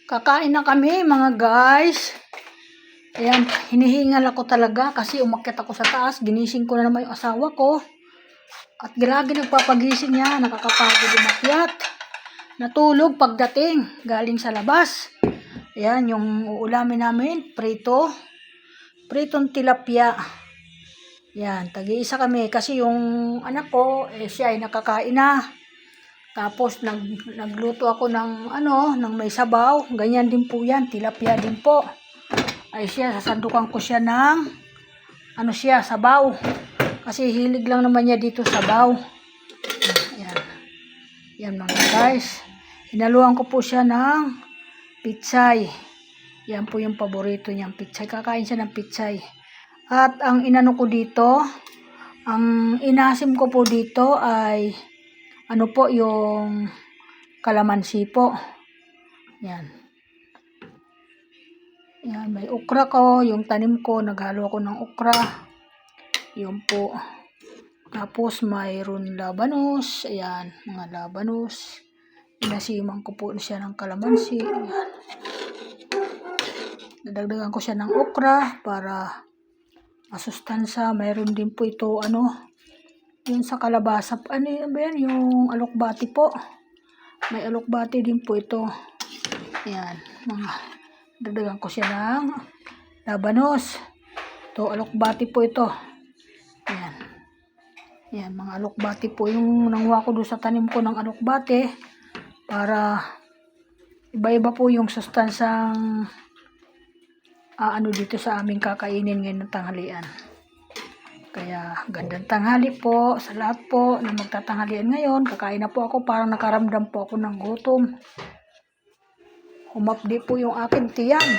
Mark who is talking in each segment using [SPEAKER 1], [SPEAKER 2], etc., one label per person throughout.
[SPEAKER 1] Kakain na kami mga guys. Ayan, hinihingal ako talaga kasi umakyat ako sa taas. Ginising ko na naman yung asawa ko. At lagi nagpapagising niya, nakakapagod umakyat. Natulog pagdating, galing sa labas. Ayan, yung uulamin namin, prito. Pritong tilapia. Ayan, tag-iisa kami kasi yung anak ko, siya ay nakakain na. Tapos nagluto ako ng ng may sabaw. Ganyan din po yan, tilapia din po. Ay siya, sasandukan ko siya ng sabaw. Kasi hilig lang naman niya dito sabaw. Yan. Yan mga guys. Hinaluan ko po siya ng pitsay. Yan po yung paborito niyang pitsay. Kakain siya ng pitsay. At ang inano ko dito, ang inasim ko po dito ay yung kalamansi po. Yan. Yan, may okra ko, yung tanim ko, naghalo ako ng okra. Yun po. Tapos mayroon labanos. Ayan, mga labanos. Inasiman ko po siya ng kalamansi. Ayan. Nadagdagan ko siya ng okra para masustansa. Mayroon din po ito, yun sa kalabasa. Ano yan? Yung alokbati po. May alokbati din po ito. Ayan, dagdagan ko siya ng labanos. Ito, alokbati po ito. Ayan. Ayan, mga alokbati po. Yung nanguha ko doon sa tanim ko ng alokbati para iba-iba po yung sustansang dito sa aming kakainin ngayon ng tanghalian. Kaya gandang tanghali po sa lahat po na magtatanghalian ngayon. Kakain na po ako, parang nakaramdam po ako ng gutom. Humapdi po yung aking tiyan.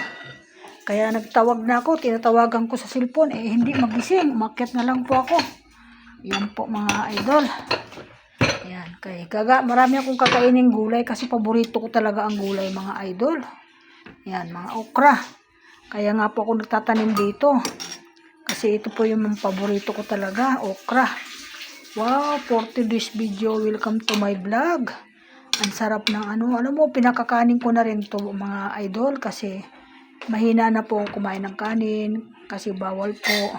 [SPEAKER 1] Kaya nagtawag na ako, tinatawagan ko sa cellphone, hindi magising. Umakyat na lang po ako. Yan po mga idol. Yan, marami akong kakainin gulay kasi paborito ko talaga ang gulay mga idol. Yan, mga okra. Kaya nga po ako nagtatanim dito. Kasi ito po yung paborito ko talaga, okra. Wow, for today's video, welcome to my vlog. Ang sarap ng pinakakanin ko na rin to mga idol kasi mahina na po kumain ng kanin kasi bawal po.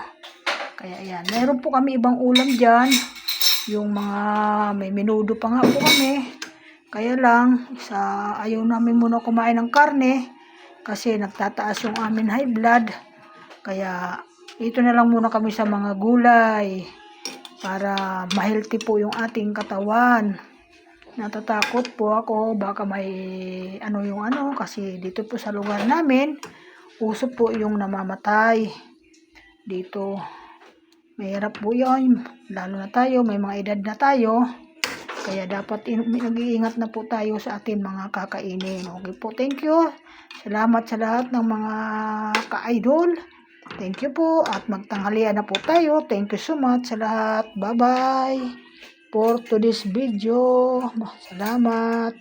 [SPEAKER 1] Kaya ayan, mayroon po kami ibang ulam dyan. Yung may menudo pa nga po kami. Kaya lang, ayaw namin muna kumain ng karne kasi nagtataas yung amin high blood. Kaya ito na lang muna kami sa mga gulay para ma-healthy po yung ating katawan. Natatakot po ako baka may kasi dito po sa lugar namin uso po yung namamatay dito. Mahirap po yun, lalo na tayo, may mga edad na tayo. Kaya dapat nag-iingat na po tayo sa atin mga kakainin. Okay po, thank you. Salamat sa lahat ng mga ka-idol. Thank you po at magtanghalian na po tayo. Thank you so much sa lahat. Bye-bye for today's video. Salamat.